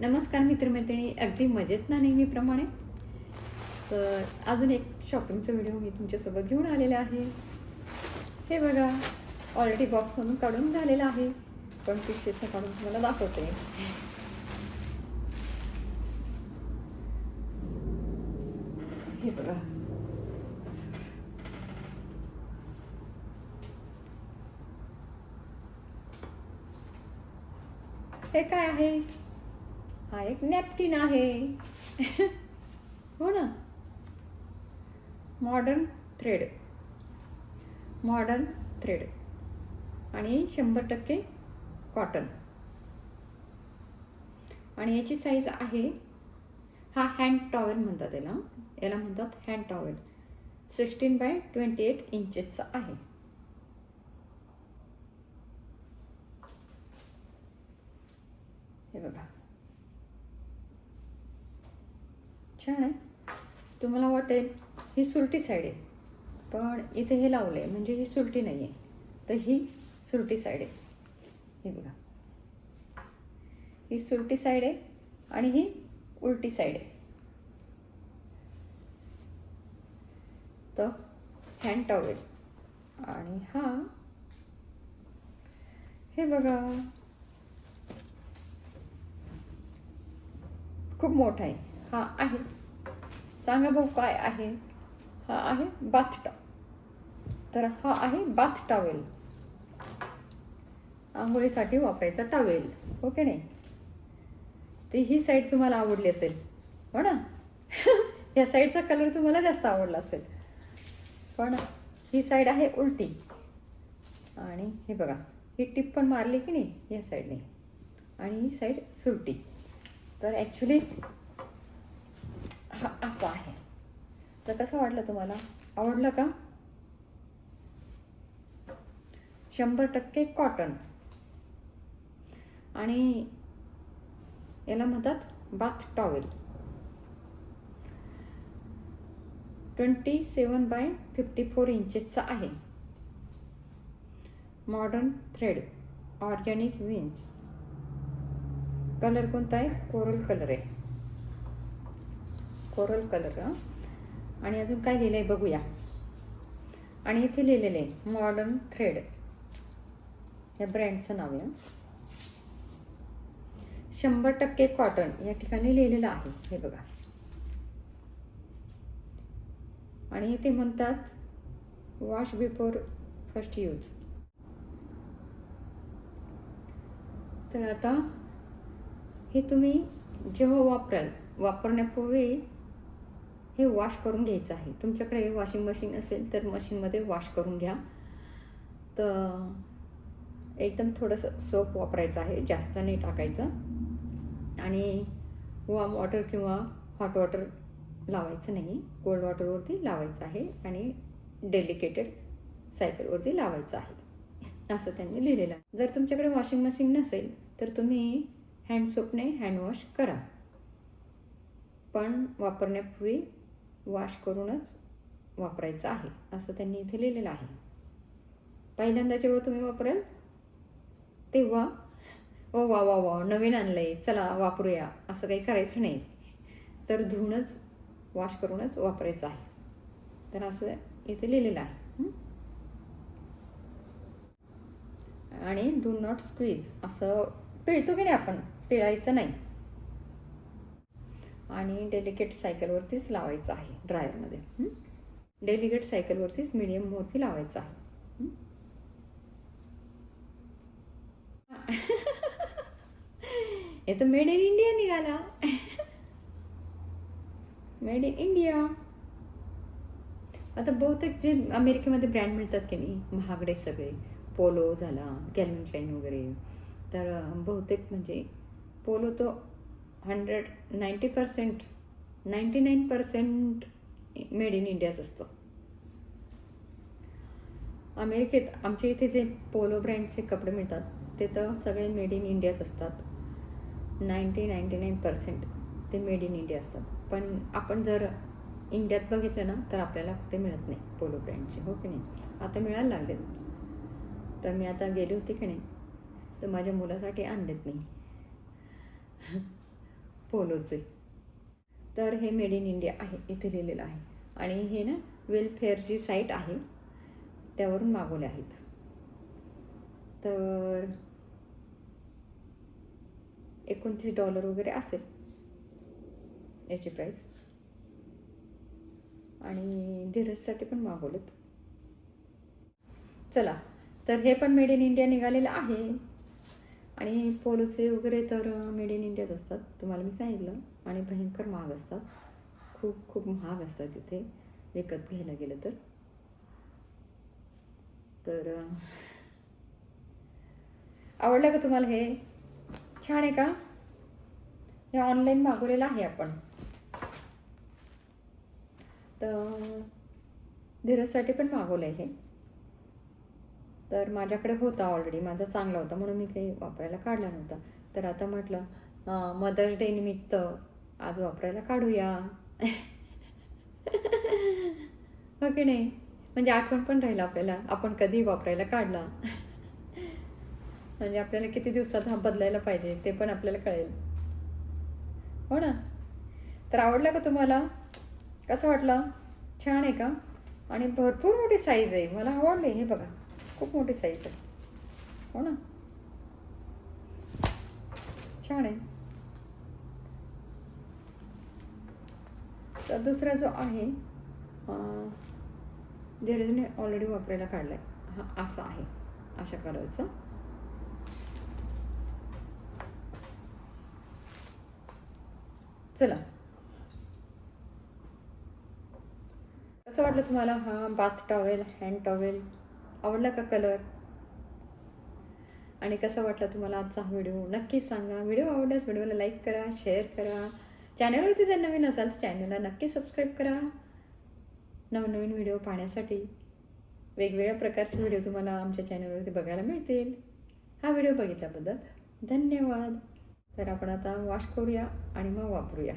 नमस्कार मित्रमैत्रिणी, अगदी मजेत ना नेहमीप्रमाणे. तर अजून एक शॉपिंगचा व्हिडिओ मी तुमच्यासोबत घेऊन आलेला आहे. हे बघा, ऑलरेडी बॉक्समधून काढून झालेला आहे, पण पिशवीतनं काढून तुम्हाला दाखवते. हे बघा, हे काय आहे? हा एक नॅपकिन आहे. हो ना, मॉडर्न थ्रेड आणि 100% कॉटन. आणि याची साईज आहे, हा हँड टॉवेल म्हणतात याला म्हणतात हँड टॉवेल. 16x28 इंचेसचा आहे. हे बघा, छान आहे. तुम्हाला वाटेल ही सुलटी साईड आहे, पण इथे हे लावलं आहे म्हणजे ही सुलटी नाही आहे, तर ही सुलटी साईड आहे. हे बघा, ही सुलटी साईड आहे आणि ही उलटी साईड आहे. तर हँड टॉवेल. आणि हा, हे बघा, खूप मोठा आहे. हा आहे, सांगा भाऊ काय आहे? हा आहे बाथ टॉवेल. तर हा आहे बाथ टॉवेल, आंघोळीसाठी वापरायचा टॉवेल, हो की नाही? ते ही साईड तुम्हाला आवडली असेल, हो ना? या साईडचा कलर तुम्हाला जास्त आवडला असेल, पण ही साईड आहे उलटी. आणि हे बघा, ही टिप पण मारली की नाही या साईडने, आणि ही साईड सुलटी. तर ॲक्च्युली हा असा आहे. तर कसं वाटलं तुम्हाला? आवडलं का? 100% कॉटन आणि याला म्हणतात बाथ टॉवेल. 27x54 इंचेसचा आहे. Modern thread, organic wins. Colour कोणता आहे? कोरल कलर आहे, कोरल कलर. आणि अजून काय लिहिलं आहे बघूया. आणि इथे लिहिलेलं आहे मॉडर्न थ्रेड, या ब्रँडचं नाव आहे. 100% कॉटन या ठिकाणी लिहिलेलं आहे. हे बघा, आणि इथे म्हणतात वॉश बिफोर फर्स्ट यूज. तर आता हे तुम्ही जेव्हा वापरण्यापूर्वी हे वॉश करून घ्यायचं आहे. तुमच्याकडे वॉशिंग मशीन असेल तर मशीनमध्ये वॉश करून घ्या. तर एकदम थोडंसं सोप वापरायचं आहे, जास्त नाही टाकायचं. आणि वॉर्म वॉटर किंवा हॉट वॉटर लावायचं नाही, कोल्ड वॉटरवरती लावायचं आहे आणि डेलिकेटेड सायकलवरती लावायचं आहे, असं त्यांनी लिहिलेलं आहे. जर तुमच्याकडे वॉशिंग मशीन नसेल तर तुम्ही हँड सोपने हँड वॉश करा, पण वापरण्यापूर्वी वॉश करूनच वापरायचं आहे, असं त्यांनी इथे लिहिलेलं आहे. पहिल्यांदा जेव्हा तुम्ही वापराल तेव्हा ओ वा वा वा नवीन आणलंय चला वापरूया असं काही करायचं नाही, तर धुवूनच वॉश करूनच वापरायचं आहे. तर असं इथे लिहिलेलं आहे. आणि डू नॉट स्क्वीज, असं पिळतो की नाही आपण, पिळायचं नाही. आणि डेलिकेट सायकलवरतीच लावायचं आहे, ड्रायरमध्ये. डेलिकेट सायकलवरतीच मीडियमवरती लावायचं आहे. हे तर मेड इन इंडिया निघाला. Made in India. आता बहुतेक जे अमेरिकेमध्ये ब्रँड मिळतात की नाही, महागडे सगळे, पोलो झाला, कॅल्विन क्लाइन वगैरे, तर बहुतेक म्हणजे पोलो तो 99% मेड इन इंडियाच असतो. अमेरिकेत आमच्या इथे जे पोलो ब्रँडचे कपडे मिळतात ते तर सगळे मेड इन इंडियाच असतात. 99% ते मेड इन इंडिया असतात. पण आपण जर इंडियात बघितलं ना तर आपल्याला कुठे मिळत नाही पोलो ब्रँडचे, हो की नाही? आता मिळायला लागलेत. तर मी आता गेली होती की नाही, तर माझ्या मुलासाठी आणलेत मी. पोलोचे. तर हे मेड इन इंडिया आहे इथे लिहिलेलं आहे. आणि हे ना वेलफेअरची साईट आहे त्यावरून मागवले आहेत. तर $29 वगैरे असेल याची प्राईस. आणि धीरजसाठी पण मागवलेत. चला, तर हे पण मेड इन इंडिया निघालेलं आहे. आणि पोलोचे वगैरे तर मेड इन इंडियाच असतात, तुम्हाला मी सांगितलं. आणि भयंकर महाग असतात, खूप खूप महाग असतात इथे विकत घ्यायला गेलं तर. आवडलं का तुम्हाला? हे छान आहे का? हे ऑनलाईन मागवलेलं आहे आपण. तर धीरजसाठी पण मागवलं आहे हे. तर माझ्याकडे होता ऑलरेडी, माझा चांगला होता म्हणून मी काही वापरायला काढला नव्हता. तर आता म्हटलं मदर्स डे निमित्त आज वापरायला काढूया. हो की नाही? म्हणजे आठवण पण राहील आपल्याला, आपण कधी वापरायला काढला. म्हणजे आपल्याला किती दिवसात हा बदलायला पाहिजे ते पण आपल्याला कळेल, हो ना? तर आवडला का तुम्हाला? कसं वाटलं? छान आहे का? आणि भरपूर मोठी साईज आहे, मला आवडले. हे बघा, खूप मोठी साईज आहे, हो ना? छान आहे. तर दुसरा जो आहे धीरजने ऑलरेडी वापरायला काढलाय, हा असा आहे, अशा कलरचा. चला, कसं वाटलं तुम्हाला? हा बाथ टॉवेल, हँड टॉवेल आवडला का कलर? आणि कसा वाटला तुम्हाला आजचा व्हिडिओ नक्की सांगा. व्हिडिओ आवडल्यास व्हिडिओला लाईक करा, शेअर करा. चॅनलवरती जर नवीन असाल तर चॅनलला नक्की सबस्क्राईब करा. नवनवीन व्हिडिओ पाहण्यासाठी वेगवेगळ्या प्रकारचे व्हिडिओ तुम्हाला आमच्या चॅनलवरती बघायला मिळतील. हा व्हिडिओ बघितल्याबद्दल धन्यवाद. तर आपण आता वॉश करूया आणि मग वापरूया.